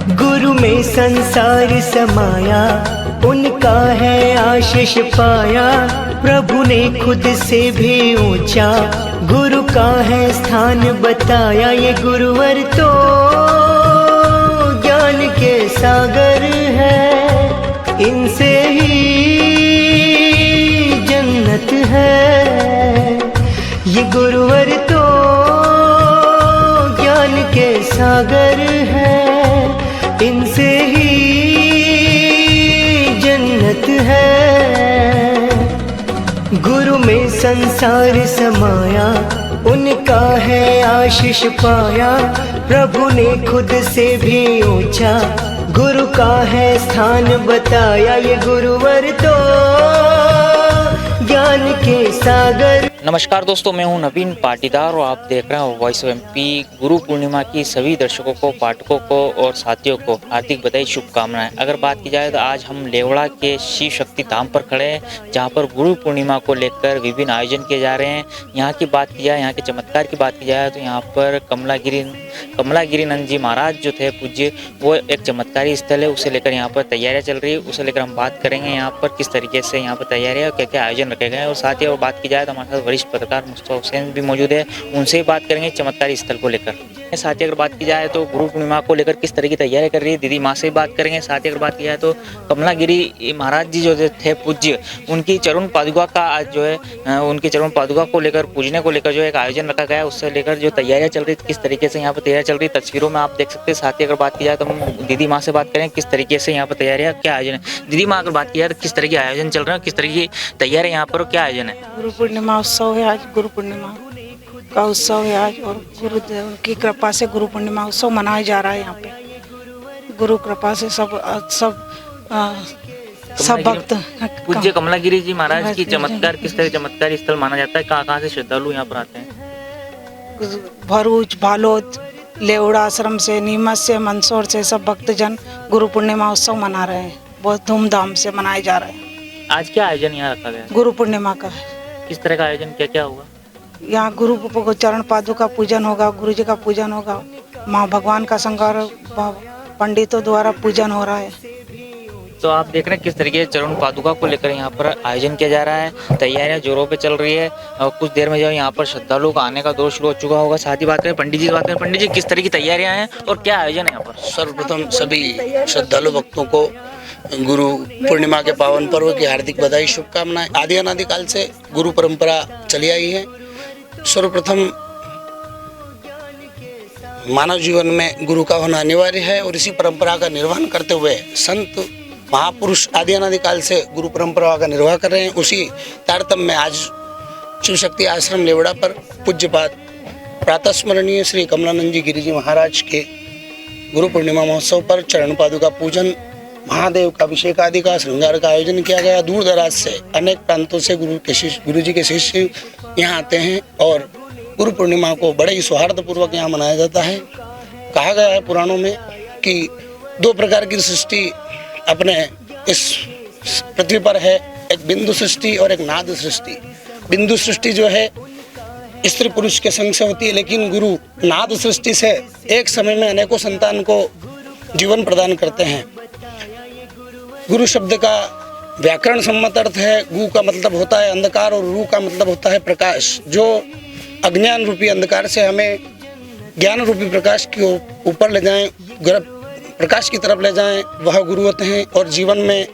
गुरु में संसार समाया, उनका है आशीष पाया। प्रभु ने खुद से भी ऊंचा गुरु का है स्थान बताया। ये गुरुवर तो ज्ञान के सागर है, इनसे ही जन्नत है। ये गुरुवर तो ज्ञान के सागर है, इनसे ही जन्नत है। गुरु में संसार समाया, उनका है आशीष पाया। प्रभु ने खुद से भी ऊंचा गुरु का है स्थान बताया। ये गुरुवर तो ज्ञान के सागर। नमस्कार दोस्तों, मैं हूं नवीन पाटीदार और आप देख रहे हैं voice of MP. Guru Purnima की सभी दर्शकों को, पाठकों को और साथियों को हार्दिक बधाई, शुभकामनाएं। अगर बात की जाए तो आज हम लेवड़ा के शिव शक्ति धाम पर खड़े हैं, जहां पर गुरु पूर्णिमा को लेकर विभिन्न आयोजन किए जा रहे हैं। यहाँ की बात की जाए, यहाँ के चमत्कार की बात की जाए तो यहाँ पर कमलागिरीनंद जी महाराज जो थे पूज्य, वो एक चमत्कारी स्थल है। उसे लेकर यहाँ पर तैयारियाँ चल रही है। उसे लेकर हम बात करेंगे यहाँ पर किस तरीके से यहाँ पर तैयारियाँ और क्या क्या आयोजन रखे गए हैं। और साथ ही और बात की जाए तो हमारे साथ वरिष्ठ पत्रकार मुस्तफा हुसैन भी मौजूद है, उनसे ही बात करेंगे चमत्कारी स्थल को लेकर। साथ ही अगर बात की जाए तो गुरु पूर्णिमा को लेकर किस तरह की तैयारी कर रही है, दीदी माँ से भी बात करेंगे। साथ ही अगर बात की जाए तो कमलागिरी महाराज जी जो थे पूज्य, उनकी चरण पादुका का आज जो है उनकी चरण पादुका को लेकर पूजने को लेकर जो एक आयोजन रखा गया है, उससे लेकर जो तैयारियां चल रही, किस तरीके से यहाँ पर तैयारी चल रही तस्वीरों में आप देख सकते हैं। साथ ही अगर बात की जाए तो हम दीदी माँ से बात करें किस तरीके से यहाँ पर तैयारियाँ, क्या आयोजन है। दीदी माँ अगर बात की जाए तो किस तरह के आयोजन चल रहे हैं, किस तरह की तैयारी यहाँ पर, क्या आयोजन है। गुरु पूर्णिमा उत्सव है आज, गुरु पूर्णिमा का उत्सव है आज और गुरुदेव की कृपा से गुरु पूर्णिमा उत्सव मनाया जा रहा है। यहाँ पे गुरु कृपा से सब भक्त पूज्य कमलागिरी जी महाराज की चमत्कार, किस तरह चमत्कारी स्थल माना जाता है, कहाँ से श्रद्धालु यहाँ पर आते हैं। भरूच, बालोद, लेवड़ा आश्रम से, नीमच से, मंदसौर से सब भक्तजन गुरु पूर्णिमा उत्सव मना रहे हैं। बहुत धूमधाम से मनाया जा रहा है। आज क्या आयोजन यहाँ रखा गया, गुरु पूर्णिमा का किस तरह का आयोजन, क्या क्या होगा। यहाँ गुरु को चरण पादुका पूजन होगा, गुरु जी का पूजन होगा, माँ भगवान का संगार पंडितों द्वारा पूजन हो रहा है। तो आप देख रहे हैं किस तरीके से चरण पादुका को लेकर यहाँ पर आयोजन किया जा रहा है। तैयारियां जोरों पे चल रही है और कुछ देर में जो यहाँ पर श्रद्धालुओं का आने का दौर शुरू हो चुका होगा। साथ ही बात करें पंडित जी से बात करें, पंडित जी किस तरह की तैयारियां हैं और क्या आयोजन है यहाँ पर। सर्वप्रथम सभी श्रद्धालु भक्तों को गुरु पूर्णिमा के पावन पर्व की हार्दिक बधाई, शुभकामनाएं। आदि अनादि काल से गुरु परंपरा चली आई है। सर्वप्रथम मानव जीवन में गुरु का होना अनिवार्य है और इसी परंपरा का निर्वहन करते हुए संत महापुरुष आदि अनादि काल से गुरु परंपरा का निर्वाह कर रहे हैं। उसी तारतम्य में आज शिव शक्ति आश्रम लेवड़ा पर पूज्यपाद प्रातः स्मरणीय श्री कमलानंद जी गिरी जी महाराज के गुरु पूर्णिमा महोत्सव पर चरण पादुका पूजन, महादेव का अभिषेक आदि का श्रृंगार का आयोजन किया गया। दूर दराज से अनेक प्रांतों से गुरु जी के शिष्य यहाँ आते हैं और गुरु पूर्णिमा को बड़े ही सौहार्दपूर्वक यहाँ मनाया जाता है। कहा गया है पुराणों में कि दो प्रकार की सृष्टि अपने इस पृथ्वी पर है, एक बिंदु सृष्टि और एक नाद सृष्टि। बिंदु सृष्टि जो है स्त्री पुरुष के संग से होती है, लेकिन गुरु नाद सृष्टि से एक समय में अनेकों संतान को जीवन प्रदान करते हैं। गुरु शब्द का व्याकरण सम्मत अर्थ है, गु का मतलब होता है अंधकार और रू का मतलब होता है प्रकाश। जो अज्ञान रूपी अंधकार से हमें ज्ञान रूपी प्रकाश के ऊपर ले जाएं, प्रकाश की तरफ ले जाएं, वह गुरु होते हैं। और जीवन में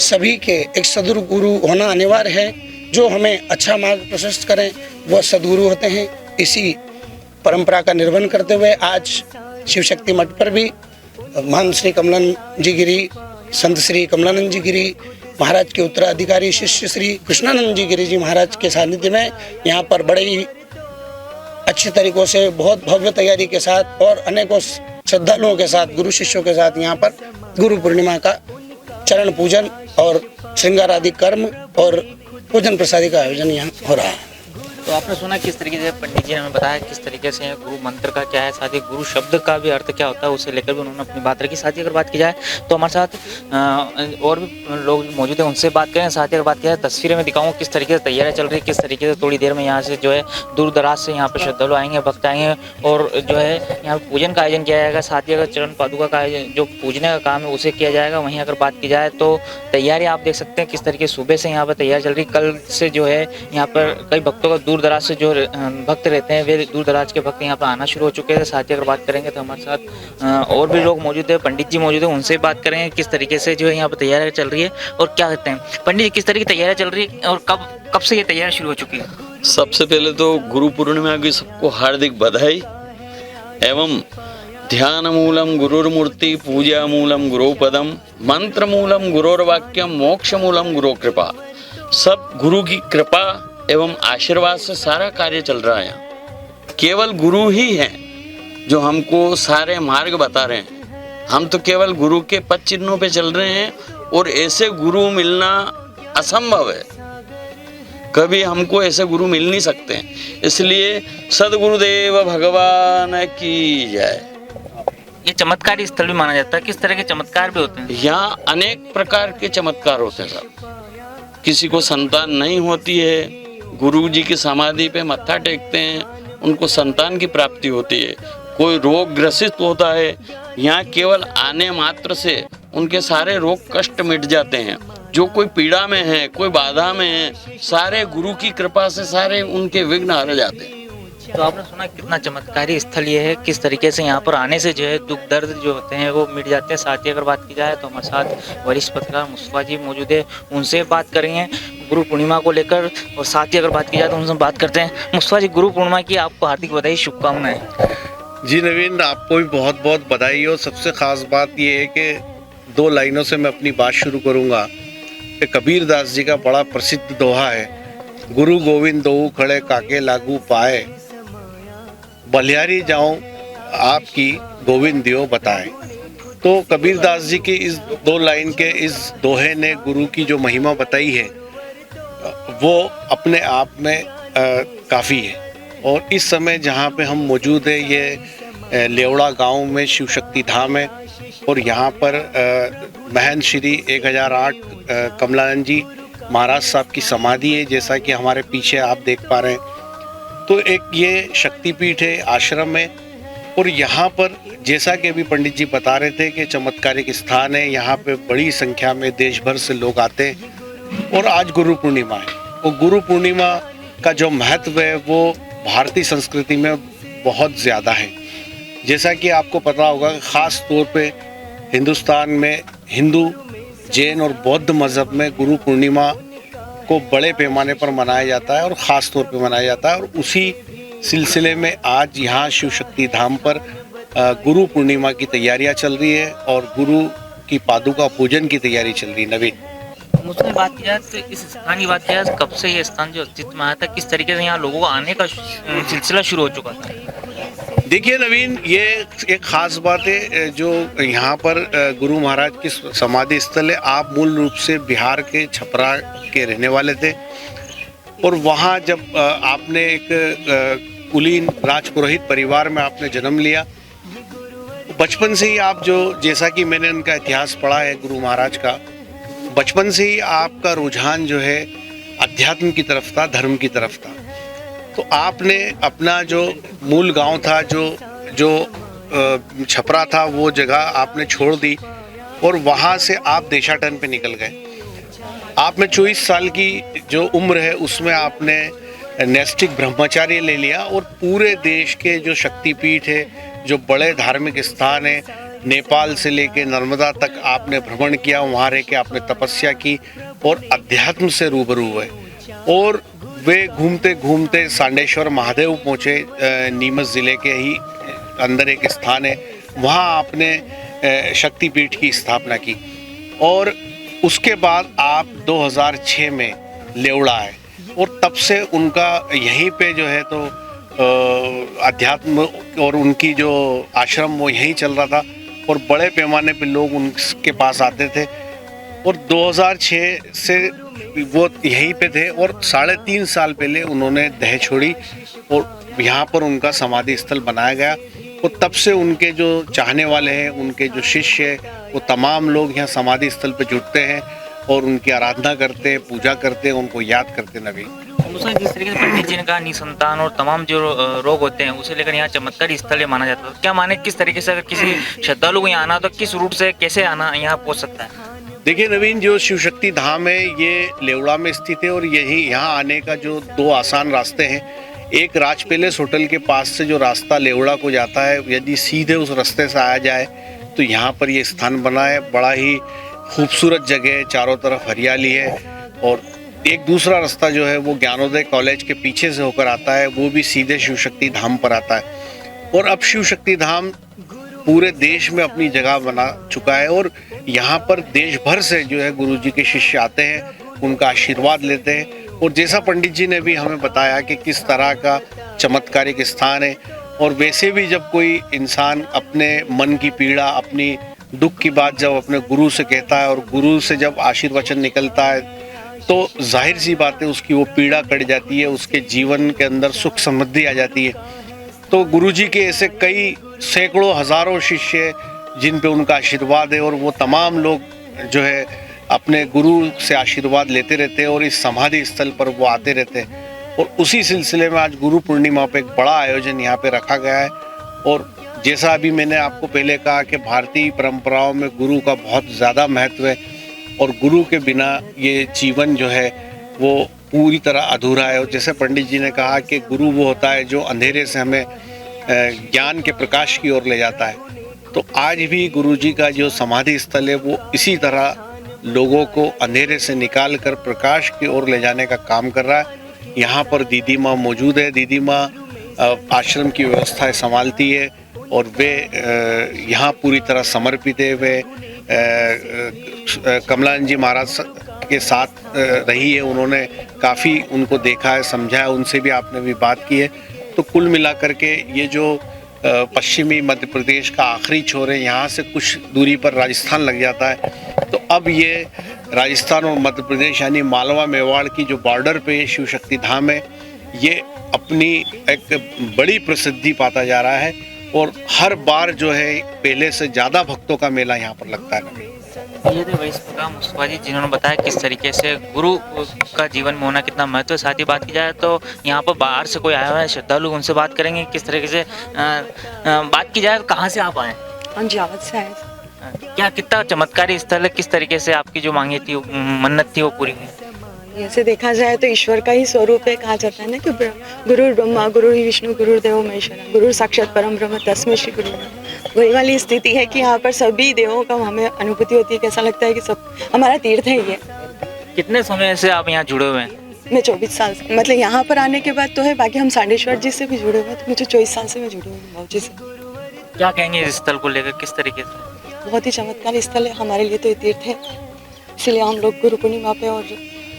सभी के एक सद्गुरु गुरु होना अनिवार्य है। जो हमें अच्छा मार्ग प्रशस्त करें वह सद्गुरु होते हैं। इसी परंपरा का निर्वहन करते हुए आज शिव शक्ति मठ पर भी महंत श्री कमलानंद जी गिरी, संत श्री कमलानंद जी गिरी महाराज के उत्तराधिकारी शिष्य श्री कृष्णानंद जी गिरी जी महाराज के सानिध्य में यहाँ पर बड़े ही अच्छे तरीकों से बहुत भव्य तैयारी के साथ और अनेकों श्रद्धालुओं के साथ, गुरु शिष्यों के साथ यहाँ पर गुरु पूर्णिमा का चरण पूजन और श्रृंगार आदि कर्म और पूजन प्रसादी का आयोजन यहाँ हो रहा है। तो आपने सुना किस तरीके से पंडित जी ने हमें बताया किस तरीके से गुरु मंत्र का क्या है, साथ ही गुरु शब्द का भी अर्थ क्या होता है, उसे लेकर भी उन्होंने अपनी बात रखी। साथ ही अगर बात की जाए तो हमारे साथ और भी लोग मौजूद हैं, उनसे बात करें। साथ ही अगर बात की जाए तस्वीरें में दिखाऊँ किस तरीके से तैयारियाँ चल रही है, किस तरीके से थोड़ी देर में यहाँ से जो है दूर दराज से यहाँ पर श्रद्धालु आएंगे, भक्त आएंगे और जो है यहाँ पर पूजन का आयोजन किया जाएगा। साथ ही अगर चरण पादुका का जो पूजने का काम है उसे किया जाएगा। वहीं अगर बात की जाए तो तैयारी आप देख सकते हैं किस तरीके सुबह से यहाँ पर तैयारी चल रही। कल से जो है यहाँ पर कई भक्तों का दूर दराज से जो भक्त रहते हैं वे दूर दराज के भक्त यहाँ पर आना शुरू हो चुके हैं। साथ ही अगर बात करेंगे तो हमारे साथ और भी लोग मौजूद हैं, पंडित जी मौजूद हैं, उनसे बात करेंगे किस तरीके से जो है यहाँ पर तैयारी चल रही है और क्या कहते हैं। पंडित जी किस तरह की तैयारी चल रही है और कब से ये तैयारी शुरू हो चुकी है? सबसे पहले तो गुरु पूर्णिमा की सबको हार्दिक बधाई एवं ध्यान मूलम गुरुर्मूर्ति पूजा मूलम गुरुपदम मंत्र मूलम गुरुर्वाक्यम मोक्ष मूलम गुरु कृपा। सब गुरु की कृपा एवं आशीर्वाद से सारा कार्य चल रहा है। केवल गुरु ही हैं जो हमको सारे मार्ग बता रहे हैं। हम तो केवल गुरु के पद चिन्हों पे चल रहे हैं और ऐसे गुरु मिलना असंभव है। कभी हमको ऐसे गुरु मिल नहीं सकते, इसलिए सदगुरुदेव भगवान की जय। ये चमत्कारी स्थल भी माना जाता है, किस तरह के चमत्कार भी होते हैं? यहाँ अनेक प्रकार के चमत्कार होते हैं साहब। किसी को संतान नहीं होती है, गुरु जी की समाधि पे मत्था टेकते हैं, उनको संतान की प्राप्ति होती है। कोई रोग ग्रसित होता है, यहाँ केवल आने मात्र से उनके सारे रोग कष्ट मिट जाते हैं। जो कोई पीड़ा में है, कोई बाधा में है, सारे गुरु की कृपा से सारे उनके विघ्न हर जाते हैं। तो आपने सुना कितना चमत्कारी स्थल ये है, किस तरीके से यहाँ पर आने से जो है दुख दर्द जो होते हैं वो मिट जाते हैं। साथ ही अगर बात की जाए तो हमारे साथ वरिष्ठ पत्रकार मुस्तफा जी मौजूद है, उनसे बात करेंगे गुरु पूर्णिमा को लेकर। और साथ ही अगर बात की जाए तो उनसे बात करते हैं। मुस्तफा जी, गुरु पूर्णिमा की आपको हार्दिक बधाई, शुभकामनाएं। जी नवीन, आपको भी बहुत बहुत बधाई हो। सबसे ख़ास बात ये है कि 2 लाइनों से मैं अपनी बात शुरू करूँगा कि कबीर दास जी का बड़ा प्रसिद्ध दोहा है, गुरु गोविंद दोऊ खड़े काके लागू पाए, बलिहारी जाऊं आपकी गोविंद दियो बताए। तो कबीर दास जी की इस 2 लाइन के इस दोहे ने गुरु की जो महिमा बताई है वो अपने आप में काफ़ी है। और इस समय जहाँ पे हम मौजूद है ये लेवड़ा गांव में शिव शक्ति धाम है और यहाँ पर महंत श्री 1008 कमलानंद जी महाराज साहब की समाधि है, जैसा कि हमारे पीछे आप देख पा रहे हैं। तो एक ये शक्तिपीठ है, आश्रम है और यहाँ पर जैसा कि अभी पंडित जी बता रहे थे कि चमत्कारिक स्थान है। यहाँ पे बड़ी संख्या में देश भर से लोग आते हैं और आज गुरु पूर्णिमा है। और गुरु पूर्णिमा का जो महत्व है वो भारतीय संस्कृति में बहुत ज़्यादा है। जैसा कि आपको पता होगा, ख़ास तौर पे हिंदुस्तान में हिंदू, जैन और बौद्ध मज़हब में गुरु पूर्णिमा को बड़े पैमाने पर मनाया जाता है और ख़ास तौर पे मनाया जाता है। और उसी सिलसिले में आज यहाँ शिव शक्ति धाम पर गुरु पूर्णिमा की तैयारियाँ चल रही है और गुरु की पादुका पूजन की तैयारी चल रही है। नवीन, मुझसे बात की जाए तो इस स्थान की बात की जाए, कब से ये स्थान जो अस्तित्व में आया था, किस तरीके से यहाँ लोगों को आने का सिलसिला शुरू हो चुका था? देखिए नवीन, ये एक ख़ास बात है जो यहाँ पर गुरु महाराज की समाधि स्थल है। आप मूल रूप से बिहार के छपरा के रहने वाले थे और वहाँ जब आपने एक कुलीन राजपुरोहित परिवार में आपने जन्म लिया, बचपन से ही आप जैसा कि मैंने उनका इतिहास पढ़ा है गुरु महाराज का, बचपन से ही आपका रुझान जो है अध्यात्म की तरफ था, धर्म की तरफ था। तो आपने अपना जो मूल गांव था, जो छपरा था, वो जगह आपने छोड़ दी और वहाँ से आप देशाटन पे निकल गए। आप में 24 साल की जो उम्र है उसमें आपने नैष्ठिक ब्रह्मचार्य ले लिया और पूरे देश के जो शक्तिपीठ है, जो बड़े धार्मिक स्थान है, नेपाल से लेके नर्मदा तक आपने भ्रमण किया। वहाँ रह के आपने तपस्या की और अध्यात्म से रूबरू हुए और वे घूमते घूमते सांडेश्वर महादेव पहुँचे। नीमच ज़िले के ही अंदर एक स्थान है, वहाँ आपने शक्तिपीठ की स्थापना की और उसके बाद आप 2006 में लेवड़ा आए और तब से उनका यहीं पे जो है तो अध्यात्म और उनकी जो आश्रम वो यहीं चल रहा था और बड़े पैमाने पे लोग उनके पास आते थे। और 2006 से वो यहीं पे थे और 3.5 साल पहले उन्होंने देह छोड़ी और यहाँ पर उनका समाधि स्थल बनाया गया। और तब से उनके जो चाहने वाले हैं, उनके जो शिष्य हैं, वो तमाम लोग यहाँ समाधि स्थल पे जुटते हैं और उनकी आराधना करते हैं, पूजा करते हैं, उनको याद करते हैं। नवीन, दूसरा जिस तरीके से पंडित जी ने कहा निसंतान और तमाम जो रोग होते हैं उसे लेकर यहाँ चमत्कारी स्थल माना जाता है, क्या माने किस तरीके से अगर किसी श्रद्धालु को यहाँ आना तो किस रूट से कैसे आना यहाँ पहुँच सकता है? देखिए नवीन, जो शिव शक्ति धाम है ये लेवड़ा में स्थित है और यही यहाँ आने का जो 2 आसान रास्ते हैं। एक राज पैलेस होटल के पास से जो रास्ता लेवड़ा को जाता है, यदि सीधे उस रास्ते से आया जाए तो यहाँ पर ये स्थान बना है। बड़ा ही खूबसूरत जगह है, चारों तरफ हरियाली है। और एक दूसरा रास्ता जो है वो ज्ञानोदय कॉलेज के पीछे से होकर आता है, वो भी सीधे शिव शक्ति धाम पर आता है। और अब शिव शक्ति धाम पूरे देश में अपनी जगह बना चुका है और यहाँ पर देश भर से जो है गुरु जी के शिष्य आते हैं, उनका आशीर्वाद लेते हैं। और जैसा पंडित जी ने भी हमें बताया कि किस तरह का चमत्कारिक स्थान है। और वैसे भी जब कोई इंसान अपने मन की पीड़ा, अपनी दुख की बात जब अपने गुरु से कहता है और गुरु से जब आशीर्वचन निकलता है तो जाहिर सी बात है उसकी वो पीड़ा कट जाती है, उसके जीवन के अंदर सुख समृद्धि आ जाती है। तो गुरुजी के ऐसे कई सैकड़ों हजारों शिष्य जिन पे उनका आशीर्वाद है और वो तमाम लोग जो है अपने गुरु से आशीर्वाद लेते रहते हैं और इस समाधि स्थल पर वो आते रहते हैं। और उसी सिलसिले में आज गुरु पूर्णिमा पे एक बड़ा आयोजन यहाँ पे रखा गया है। और जैसा अभी मैंने आपको पहले कहा कि भारतीय परंपराओं में गुरु का बहुत ज़्यादा महत्व है और गुरु के बिना ये जीवन जो है वो पूरी तरह अधूरा है। और जैसे पंडित जी ने कहा कि गुरु वो होता है जो अंधेरे से हमें ज्ञान के प्रकाश की ओर ले जाता है, तो आज भी गुरु जी का जो समाधि स्थल है वो इसी तरह लोगों को अंधेरे से निकाल कर प्रकाश की ओर ले जाने का काम कर रहा है। यहाँ पर दीदी माँ मौजूद है, दीदी माँ आश्रम की व्यवस्थाएं संभालती है और वे यहाँ पूरी तरह समर्पित है। वे कमलानंद जी महाराज के साथ रही है, उन्होंने काफ़ी उनको देखा है, समझा है, उनसे भी आपने भी बात की है। तो कुल मिलाकर के ये जो पश्चिमी मध्य प्रदेश का आखिरी छोर है, यहाँ से कुछ दूरी पर राजस्थान लग जाता है। तो अब ये राजस्थान और मध्य प्रदेश यानी मालवा मेवाड़ की जो बॉर्डर पे शिव शक्ति धाम है, ये अपनी एक बड़ी प्रसिद्धि पाता जा रहा है और हर बार जो है पहले से ज़्यादा भक्तों का मेला यहाँ पर लगता है। ये थे वैश्विका मुस्तफा जी जिन्होंने बताया किस तरीके से गुरु का जीवन में होना कितना महत्व है। साथ ही बात की जाए तो यहाँ पर बाहर से कोई आया हुआ है श्रद्धालु, उनसे बात करेंगे किस तरीके से। बात की जाए तो कहाँ से आप आए? हाँ जी, आवत से आए। क्या कितना चमत्कारी स्थल है, किस तरीके से आपकी जो मांगे थी मन्नत थी वो पूरी हुई? ऐसे देखा जाए तो ईश्वर का ही स्वरूप है, कहा जाता है ना कि गुरु ब्रह्मा गुरु विष्णु गुरु देवो महेश्वरा गुरु साक्षात परम ब्रह्म तस्मै श्री गुरु। वही वाली स्थिति है कि यहाँ पर सभी देवों का हमें अनुभूति होती है, कैसा लगता है कि सब हमारा तीर्थ है ये। कितने समय से आप यहाँ जुड़े हुए हैं? मैं 24 साल से, मतलब यहाँ पर आने के बाद तो है, बाकी हम सांडेश्वर जी से भी जुड़े हुए, तो मुझे 24 साल से मैं जुड़ी हुई हूँ भाव जी से। क्या कहेंगे इस स्थल को लेकर, किस तरीके से? बहुत ही चमत्कारी स्थल है हमारे लिए, तो ये तीर्थ है, इसलिए हम लोग गुरु पूर्णिमा पे और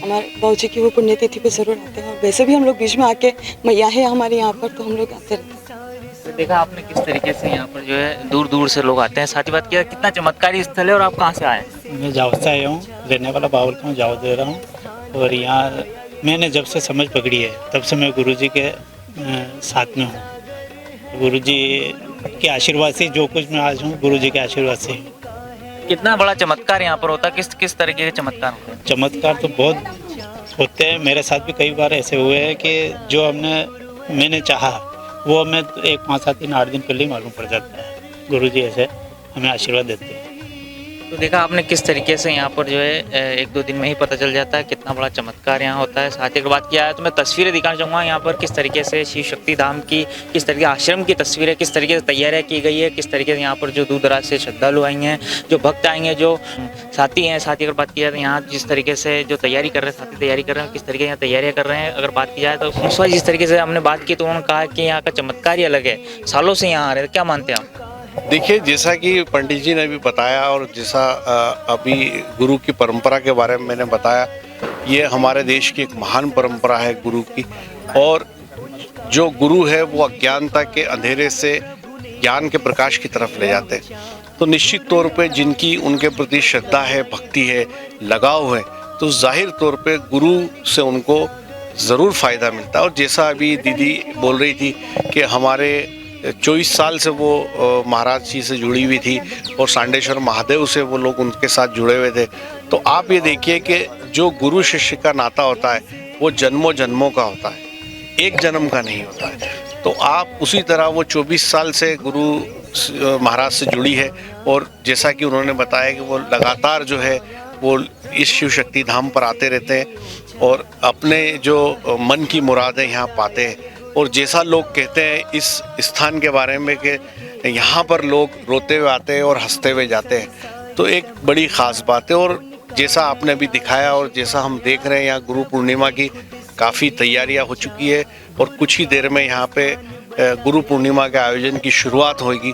हमारे बाबू जी की वो पुण्यतिथि पे जरूर आते हैं। और वैसे भी हम लोग बीच में आके मैया है हमारे यहाँ पर, तो हम लोग आते रहते हैं। तो देखा आपने किस तरीके से यहाँ पर जो है दूर दूर से लोग आते हैं। साथ ही बात किया कितना चमत्कारी स्थल है। और आप कहाँ से आए? मैं जावद से आया हूँ, रहने वाला बावल का हूँ, जावद दे रहा हूँ। और यहाँ मैंने जब से समझ पकड़ी है तब से मैं गुरुजी के साथ में हूँ। गुरुजी के आशीर्वाद से जो कुछ मैं आज हूँ, गुरुजी के आशीर्वाद से हूँ। कितना बड़ा चमत्कार यहाँ पर होता है, किस किस तरीके के चमत्कार होते हैं? चमत्कार तो बहुत होते हैं, मेरे साथ भी कई बार ऐसे हुए हैं कि जो मैंने चाहा वो हमें 1, 5, 7, 3, 8 दिन पहले ही मालूम पड़ जाता है। गुरुजी ऐसे हमें आशीर्वाद देते हैं। तो देखा आपने किस तरीके से यहाँ पर जो है 1-2 दिन में ही पता चल जाता है कितना बड़ा चमत्कार यहाँ होता है। साथ ही अगर बात किया है तो मैं तस्वीरें दिखाना चाहूँगा यहाँ पर किस तरीके से शिव शक्ति धाम की, किस तरीके आश्रम की तस्वीरें, किस तरीके से तैयारियाँ की गई है, किस तरीके से यहाँ पर जो दूर दराज से श्रद्धालु आएंगे हैं, जो भक्त आएंगे, जो साथी हैं। साथ ही अगर बात की जाए तो यहाँ जिस तरीके से जो तैयारी कर रहे हैं, साथी तैयारी कर रहे हैं, किस तरीके यहाँ तैयारियाँ कर रहे हैं। अगर बात की जाए तो मुस्तफा जिस तरीके से हमने बात की तो उन्होंने कहा कि यहाँ का चमत्कार ही अलग है, सालों से यहाँ आ रहे हैं। क्या मानते हैं आप? देखिए, जैसा कि पंडित जी ने भी बताया और जैसा अभी गुरु की परंपरा के बारे में मैंने बताया, ये हमारे देश की एक महान परंपरा है गुरु की। और जो गुरु है वो अज्ञानता के अंधेरे से ज्ञान के प्रकाश की तरफ ले जाते हैं। तो निश्चित तौर पे जिनकी उनके प्रति श्रद्धा है, भक्ति है, लगाव है, तो जाहिर तौर पे गुरु से उनको ज़रूर फ़ायदा मिलता है। और जैसा अभी दीदी बोल रही थी कि हमारे 24 साल से वो महाराज जी से जुड़ी हुई थी और सांडेश्वर महादेव से वो लोग उनके साथ जुड़े हुए थे। तो आप ये देखिए कि जो गुरु शिष्य का नाता होता है वो जन्मों जन्मों का होता है, एक जन्म का नहीं होता है। तो आप उसी तरह वो 24 साल से गुरु महाराज से जुड़ी है और जैसा कि उन्होंने बताया कि वो लगातार जो है वो इस शिव शक्ति धाम पर आते रहते हैं और अपने जो मन की मुरादें यहाँ पाते हैं। और जैसा लोग कहते हैं इस स्थान के बारे में कि यहाँ पर लोग रोते हुए आते हैं और हंसते हुए जाते हैं, तो एक बड़ी ख़ास बात है। और जैसा आपने अभी दिखाया और जैसा हम देख रहे हैं, यहाँ गुरु पूर्णिमा की काफ़ी तैयारियाँ हो चुकी है और कुछ ही देर में यहाँ पे गुरु पूर्णिमा के आयोजन की शुरुआत होगी।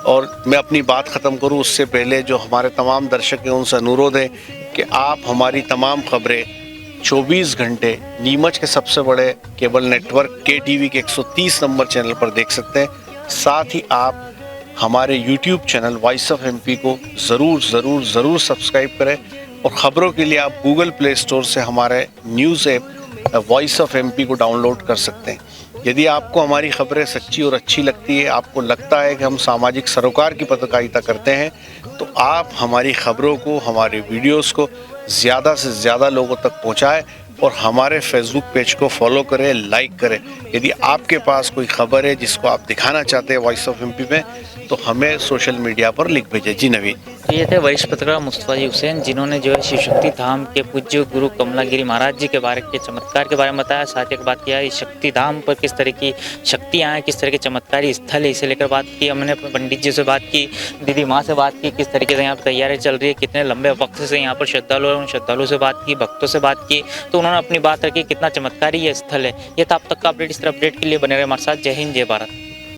और मैं अपनी बात ख़त्म करूँ उससे पहले जो हमारे तमाम दर्शक हैं उनसे अनुरोध है कि आप हमारी तमाम खबरें 24 घंटे नीमच के सबसे बड़े केबल नेटवर्क KTV के 130 नंबर चैनल पर देख सकते हैं। साथ ही आप हमारे YouTube channel voice of MP को ज़रूर सब्सक्राइब करें और ख़बरों के लिए आप गूगल प्ले स्टोर से हमारे news app voice of MP को डाउनलोड कर सकते हैं। यदि आपको हमारी खबरें सच्ची और अच्छी लगती है, आपको लगता है कि हम सामाजिक सरोकार की पत्रकारिता करते हैं, तो आप हमारी खबरों को, हमारे वीडियोस को ज़्यादा से ज़्यादा लोगों तक पहुंचाएं और हमारे फेसबुक पेज को फॉलो करें, लाइक करें। यदि आपके पास कोई खबर है जिसको आप दिखाना चाहते हैं वॉइस ऑफ MP में, तो हमें सोशल मीडिया पर लिख भेजें। जी नवीन। ये थे वरिष्ठ पत्रकार मुस्तफा जी हुसैन, जिन्होंने जो है शिव शक्ति धाम के पूज्य गुरु कमलागिरी महाराज जी के बारे के चमत्कार के बारे में बताया। साथ ही बात किया इस शक्ति धाम पर किस तरह की शक्तियाँ हैं, किस तरह के चमत्कारी स्थल है, इसे लेकर बात की। हमने पंडित जी से बात की, दीदी माँ से बात की, किस तरीके से यहाँ पर तैयारी चल रही है, कितने लंबे वक्त से यहाँ पर श्रद्धालु हैं, उन श्रद्धालुओं से बात की, भक्तों से बात की, तो उन्होंने अपनी बात रखी कितना चमत्कारी ये स्थल है। ये था अब तक का अपडेट। इस तरह अपडेट के लिए बने रहे हमारे साथ। जय हिंद, जय भारत।